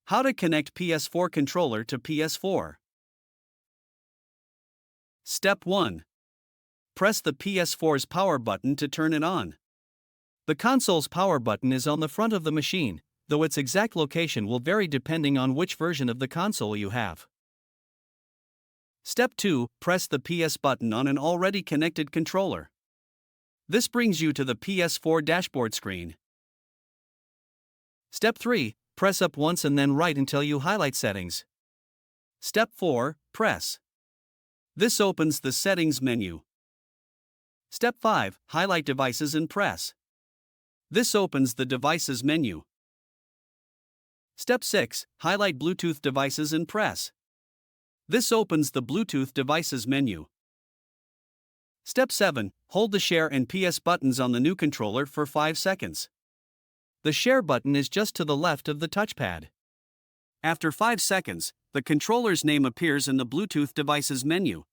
How to connect PS4 controller to PS4. Step 1. Press the PS4's power button to turn it on. The console's power button is on the front of the machine, though its exact location will vary depending on which version of the console you have. Step 2. Press the PS button on an already connected controller. This brings you to the PS4 dashboard screen. Step 3. Press up once and then right until you highlight Settings. Step 4. Press. This opens the Settings menu. Step 5. Highlight Devices and press. This opens the Devices menu. Step 6. Highlight Bluetooth devices and press. This opens the Bluetooth devices menu. Step 7. Hold the Share and PS buttons on the new controller for 5 seconds. The Share button is just to the left of the touchpad. After 5 seconds, the controller's name appears in the Bluetooth devices menu.